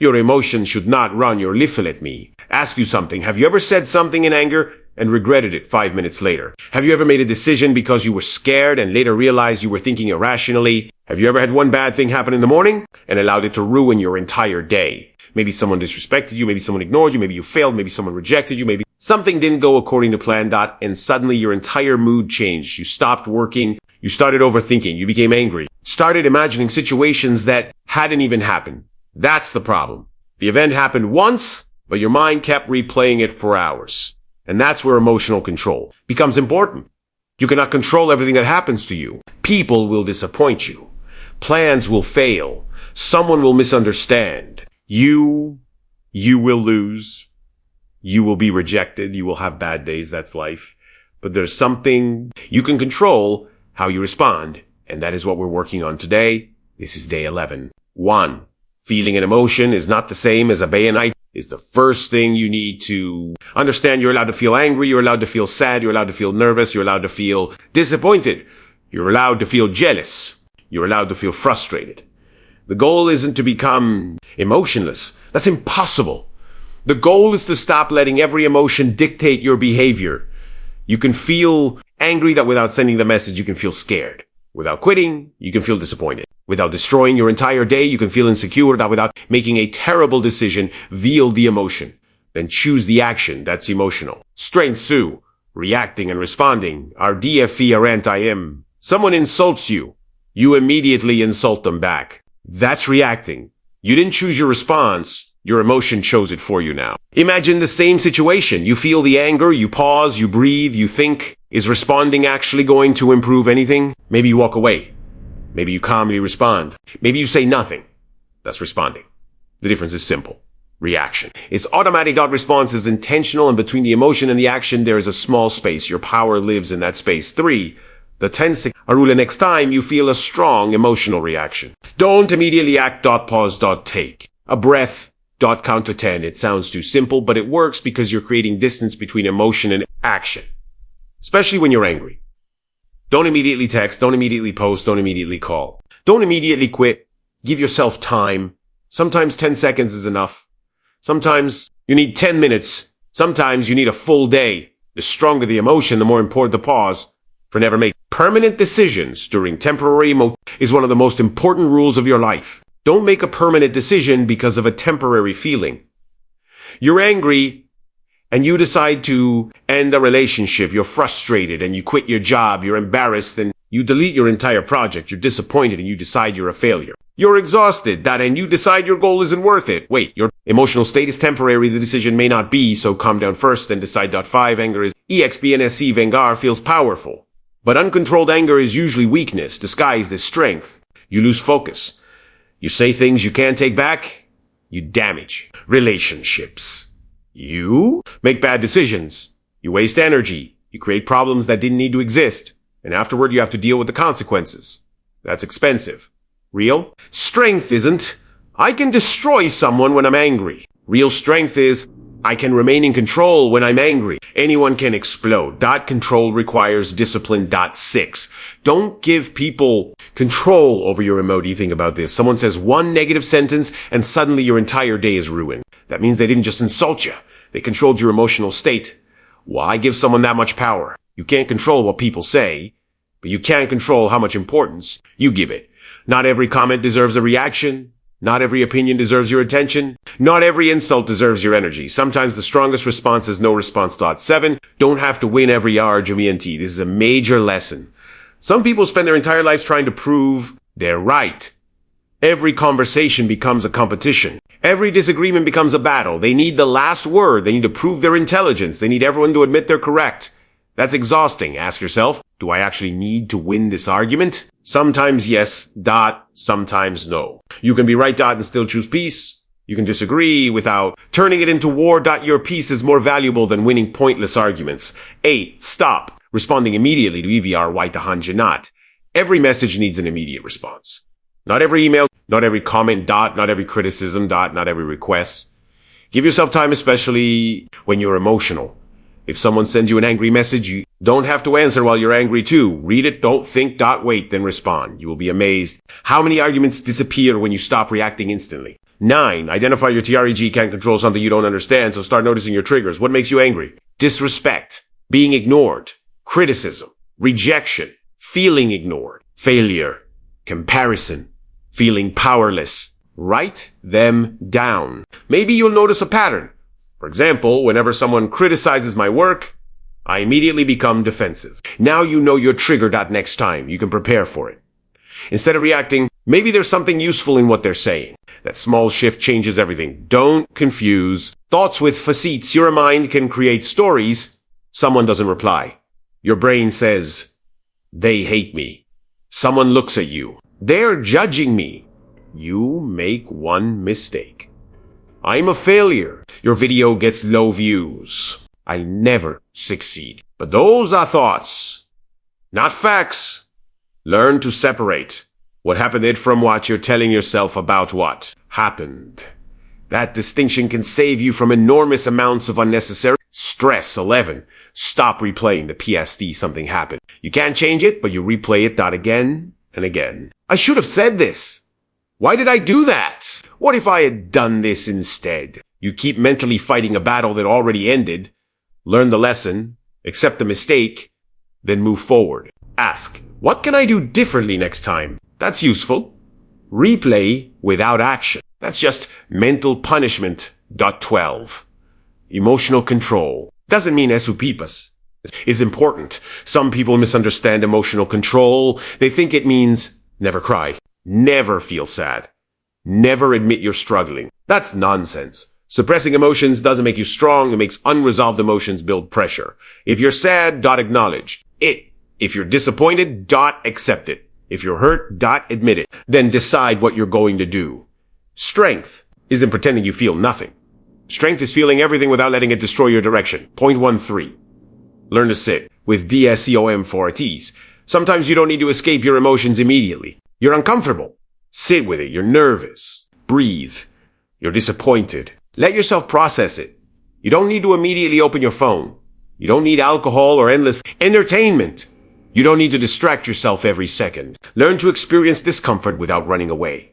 Your emotions should not run your liffle at me. Ask you something. Have you ever said something in anger and regretted it 5 minutes later? Have you ever made a decision because you were scared and later realized you were thinking irrationally? Have you ever had one bad thing happen in the morning and allowed it to ruin your entire day? Maybe someone disrespected you, maybe someone ignored you, maybe you failed, maybe someone rejected you, maybe something didn't go according to plan, and suddenly your entire mood changed. You stopped working, you started overthinking, you became angry, started imagining situations that hadn't even happened. That's the problem. The event happened once, but your mind kept replaying it for hours. And that's where emotional control becomes important. You cannot control everything that happens to you. People will disappoint you. Plans will fail. Someone will misunderstand. You will lose. You will be rejected. You will have bad days. That's life. But there's something you can control, how you respond. And that is what we're working on today. This is day 11. 1. Feeling an emotion is not the same as a bayonet. Is the first thing you need to understand. You're allowed to feel angry. You're allowed to feel sad. You're allowed to feel nervous. You're allowed to feel disappointed. You're allowed to feel jealous. You're allowed to feel frustrated. The goal isn't to become emotionless. That's impossible. The goal is to stop letting every emotion dictate your behavior. You can feel angry that without sending the message, you can feel scared. Without quitting, you can feel disappointed. Without destroying your entire day, you can feel insecure. That without making a terrible decision, wield the emotion. Then choose the action that's emotional. Strength Tzu, reacting and responding, are DFE are anti-M. Someone insults you. You immediately insult them back. That's reacting. You didn't choose your response. Your emotion chose it for you now. Imagine the same situation. You feel the anger, you pause, you breathe, you think. Is responding actually going to improve anything? Maybe you walk away. Maybe you calmly respond. Maybe you say nothing. That's responding. The difference is simple. Reaction. It's automatic. Response is intentional, and between the emotion and the action, there is a small space. Your power lives in that space. 3. The 10-second rule. Next time you feel a strong emotional reaction, don't immediately act. Pause. Take a breath. Count to 10. It sounds too simple, but it works because you're creating distance between emotion and action, especially when you're angry. Don't immediately text. Don't immediately post. Don't immediately call. Don't immediately quit. Give yourself time. Sometimes 10 seconds is enough. Sometimes you need 10 minutes. Sometimes you need a full day. The stronger the emotion, the more important the pause. For never make permanent decisions during temporary is one of the most important rules of your life. Don't make a permanent decision because of a temporary feeling. You're angry and you decide to end a relationship. You're frustrated and you quit your job. You're embarrassed and you delete your entire project. You're disappointed and you decide you're a failure. You're exhausted and you decide your goal isn't worth it. Wait, your emotional state is temporary. The decision may not be, so calm down first, then decide. 5. Anger is EXPNSC. Vengar feels powerful. But uncontrolled anger is usually weakness disguised as strength. You lose focus. You say things you can't take back. You damage relationships. You make bad decisions. You waste energy. You create problems that didn't need to exist. And afterward, you have to deal with the consequences. That's expensive. Real strength isn't, I can destroy someone when I'm angry. Real strength is, I can remain in control when I'm angry. Anyone can explode. Control requires discipline. 6. Don't give people control over your emotion. Think about this. Someone says one negative sentence and suddenly your entire day is ruined. That means they didn't just insult you. They controlled your emotional state. Why give someone that much power? You can't control what people say, but you can control how much importance you give it. Not every comment deserves a reaction. Not every opinion deserves your attention. Not every insult deserves your energy. Sometimes the strongest response is no response. 7. Don't have to win every argument. This is a major lesson. Some people spend their entire lives trying to prove they're right. Every conversation becomes a competition. Every disagreement becomes a battle. They need the last word. They need to prove their intelligence. They need everyone to admit they're correct. That's exhausting. Ask yourself, do I actually need to win this argument? Sometimes yes, sometimes no. You can be right, and still choose peace. You can disagree without turning it into war. Your peace is more valuable than winning pointless arguments. 8. Stop responding immediately to EVR white not. Every message needs an immediate response. Not every email, not every comment, not every criticism, not every request. Give yourself time, especially when you're emotional. If someone sends you an angry message, you don't have to answer while you're angry too. Read it, don't think, wait, then respond. You will be amazed how many arguments disappear when you stop reacting instantly. 9. Identify your TREG can't control something you don't understand, so start noticing your triggers. What makes you angry? Disrespect, being ignored, criticism, rejection, feeling ignored, failure, comparison, feeling powerless. Write them down. Maybe you'll notice a pattern. For example, whenever someone criticizes my work, I immediately become defensive. Now you know your trigger. Next time you can prepare for it. Instead of reacting, maybe there's something useful in what they're saying. That small shift changes everything. Don't confuse thoughts with facets. Your mind can create stories. Someone doesn't reply. Your brain says, they hate me. Someone looks at you. They're judging me. You make one mistake. I'm a failure. Your video gets low views. I'll never succeed. But those are thoughts, not facts. Learn to separate what happened from what you're telling yourself about what happened. That distinction can save you from enormous amounts of unnecessary stress. 11. Stop replaying the PSD something happened. You can't change it, but you replay it again and again. I should have said this. Why did I do that? What if I had done this instead? You keep mentally fighting a battle that already ended. Learn the lesson, accept the mistake, then move forward. Ask, what can I do differently next time? That's useful. Replay without action. That's just mental punishment. 12. Emotional control. Doesn't mean esupipas. It's important. Some people misunderstand emotional control. They think it means never cry, never feel sad, never admit you're struggling. That's nonsense. Suppressing emotions doesn't make you strong. It makes unresolved emotions build pressure. If you're sad, acknowledge it. If you're disappointed, accept it. If you're hurt, admit it. Then decide what you're going to do. Strength isn't pretending you feel nothing. Strength is feeling everything without letting it destroy your direction. Point 13. Learn to sit with DSCOM for at ease. Sometimes you don't need to escape your emotions immediately. You're uncomfortable. Sit with it. You're nervous. Breathe. You're disappointed. Let yourself process it. You don't need to immediately open your phone. You don't need alcohol or endless entertainment. You don't need to distract yourself every second. Learn to experience discomfort without running away.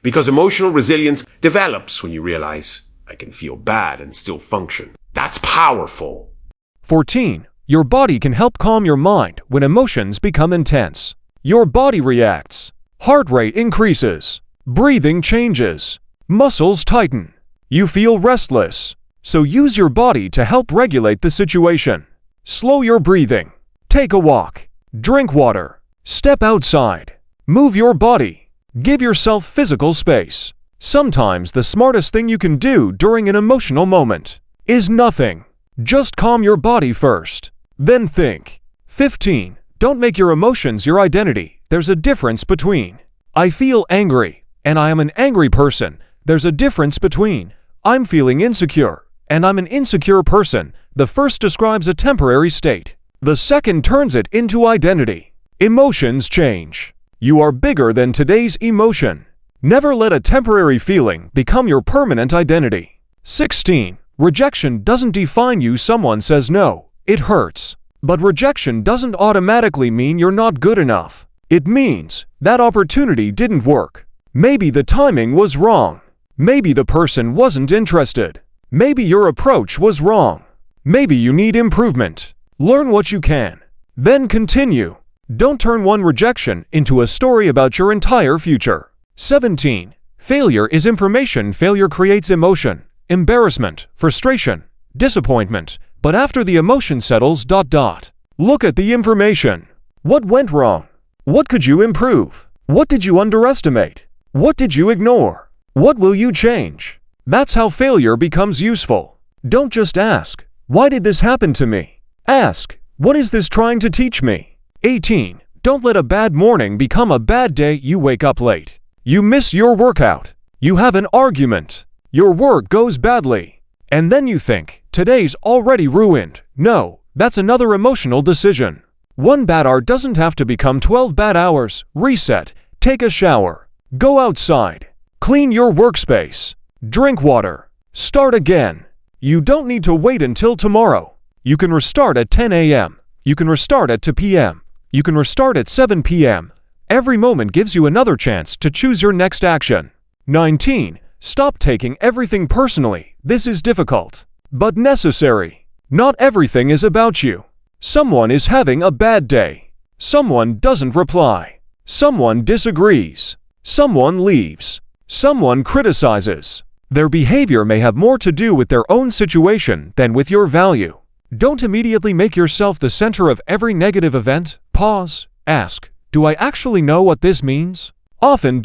Because emotional resilience develops when you realize, I can feel bad and still function. That's powerful. 14. Your body can help calm your mind when emotions become intense. Your body reacts. Heart rate increases. Breathing changes. Muscles tighten. You feel restless. So use your body to help regulate the situation. Slow your breathing. Take a walk. Drink water. Step outside. Move your body. Give yourself physical space. Sometimes the smartest thing you can do during an emotional moment is nothing. Just calm your body first. Then think. 15. Don't make your emotions your identity. There's a difference between I feel angry and I am an angry person. There's a difference between I'm feeling insecure and I'm an insecure person. The first describes a temporary state. The second turns it into identity. Emotions change. You are bigger than today's emotion. Never let a temporary feeling become your permanent identity. 16. Rejection doesn't define you. Someone says no. It hurts. But rejection doesn't automatically mean you're not good enough. It means that opportunity didn't work. Maybe the timing was wrong. Maybe the person wasn't interested. Maybe your approach was wrong. Maybe you need improvement. Learn what you can. Then continue. Don't turn one rejection into a story about your entire future. 17. Failure is information. Failure creates emotion, embarrassment, frustration, disappointment. But after the emotion settles, look at the information. What went wrong? What could you improve? What did you underestimate? What did you ignore? What will you change? That's how failure becomes useful. Don't just ask, why did this happen to me? Ask, what is this trying to teach me? 18. Don't let a bad morning become a bad day. You wake up late. You miss your workout. You have an argument. Your work goes badly. And then you think, today's already ruined. No, that's another emotional decision. One bad hour doesn't have to become 12 bad hours. Reset. Take a shower. Go outside. Clean your workspace. Drink water. Start again. You don't need to wait until tomorrow. You can restart at 10 a.m. You can restart at 2 p.m. You can restart at 7 p.m. Every moment gives you another chance to choose your next action. 19. Stop taking everything personally. This is difficult, but necessary. Not everything is about you. Someone is having a bad day. Someone doesn't reply. Someone disagrees. Someone leaves. Someone criticizes. Their behavior may have more to do with their own situation than with your value. Don't immediately make yourself the center of every negative event. Pause. Ask, do I actually know what this means? Often ...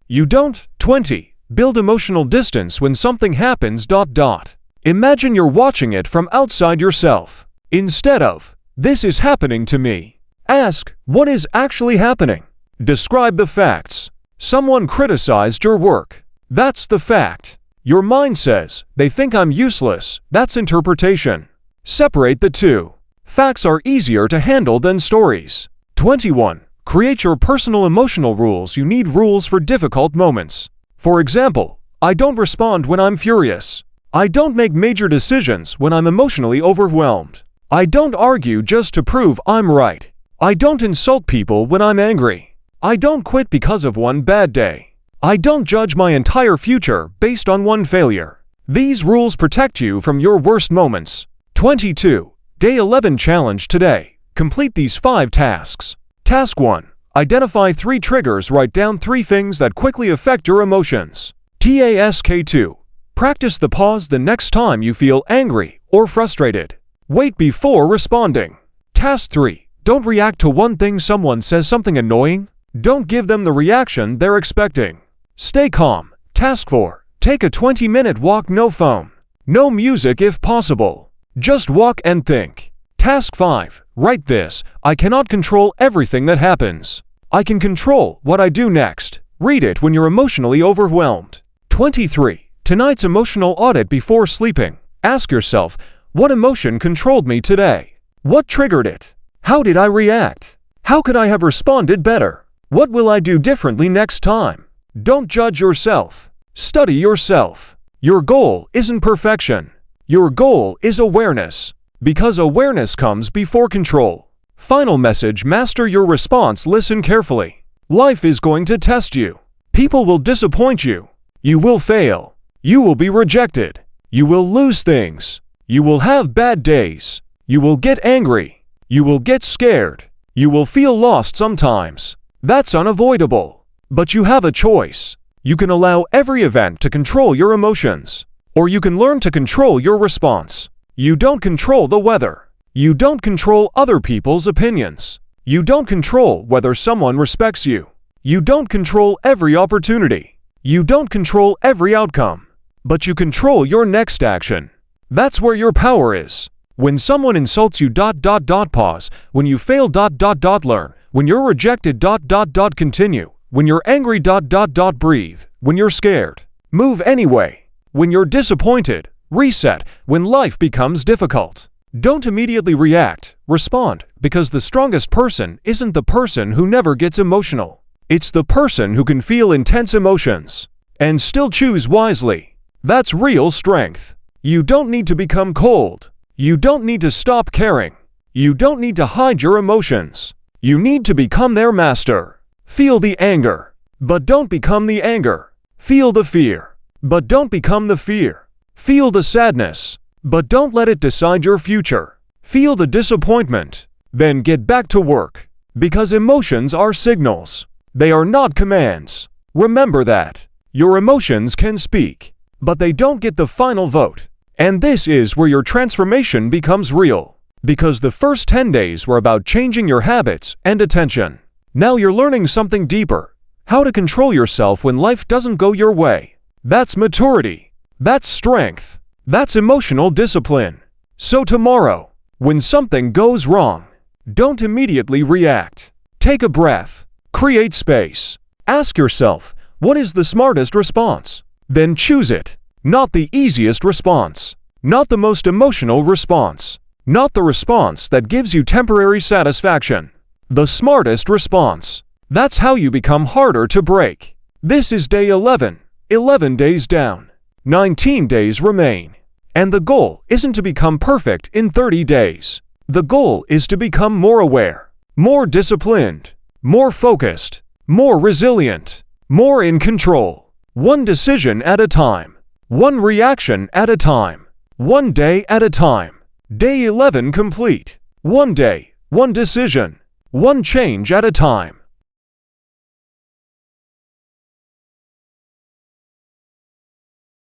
You don't. 20. Build emotional distance when something happens ... Imagine you're watching it from outside yourself. Instead of, this is happening to me. Ask, what is actually happening? Describe the facts. Someone criticized your work. That's the fact. Your mind says, they think I'm useless. That's interpretation. Separate the two. Facts are easier to handle than stories. 21. Create your personal emotional rules. You need rules for difficult moments. For example, I don't respond when I'm furious. I don't make major decisions when I'm emotionally overwhelmed. I don't argue just to prove I'm right. I don't insult people when I'm angry. I don't quit because of one bad day. I don't judge my entire future based on one failure. These rules protect you from your worst moments. 22. Day 11 challenge today. Complete these 5 tasks. Task 1. Identify 3 triggers. Write down 3 things that quickly affect your emotions. Task 2. Practice the pause the next time you feel angry or frustrated. Wait before responding. Task 3. Don't react to one thing someone says something annoying. Don't give them the reaction they're expecting. Stay calm. Task 4. Take a 20-minute walk. No phone. No music if possible. Just walk and think. Task 5. Write this. I cannot control everything that happens. I can control what I do next. Read it when you're emotionally overwhelmed. 23. Tonight's emotional audit before sleeping. Ask yourself, what emotion controlled me today? What triggered it? How did I react? How could I have responded better? What will I do differently next time? Don't judge yourself. Study yourself. Your goal isn't perfection. Your goal is awareness. Because awareness comes before control. Final message: master your response. Listen carefully. Life is going to test you. People will disappoint you. You will fail. You will be rejected. You will lose things. You will have bad days. You will get angry. You will get scared. You will feel lost sometimes. That's unavoidable. But you have a choice. You can allow every event to control your emotions, or you can learn to control your response. You don't control the weather. You don't control other people's opinions. You don't control whether someone respects you. You don't control every opportunity. You don't control every outcome. But you control your next action. That's where your power is. When someone insults you ... pause. When you fail ... learn. When you're rejected ... continue. When you're angry ... breathe. When you're scared, move anyway. When you're disappointed, reset. When life becomes difficult, don't immediately react, respond, because the strongest person isn't the person who never gets emotional. It's the person who can feel intense emotions and still choose wisely. That's real strength. You don't need to become cold. You don't need to stop caring. You don't need to hide your emotions. You need to become their master. Feel the anger, but don't become the anger. Feel the fear, but don't become the fear. Feel the sadness, but don't let it decide your future. Feel the disappointment, then get back to work. Because emotions are signals. They are not commands. Remember that. Your emotions can speak, but they don't get the final vote. And this is where your transformation becomes real. Because the first 10 days were about changing your habits and attention. Now you're learning something deeper. How to control yourself when life doesn't go your way. That's maturity. That's strength. That's emotional discipline. So tomorrow, when something goes wrong, don't immediately react. Take a breath. Create space. Ask yourself, what is the smartest response? Then choose it. Not the easiest response. Not the most emotional response. Not the response that gives you temporary satisfaction. The smartest response. That's how you become harder to break. This is day 11. 11 days down. 19 days remain. And the goal isn't to become perfect in 30 days. The goal is to become more aware, more disciplined, more focused, more resilient, more in control. One decision at a time. One reaction at a time. One day at a time. Day 11 complete. One day, one decision. One change at a time.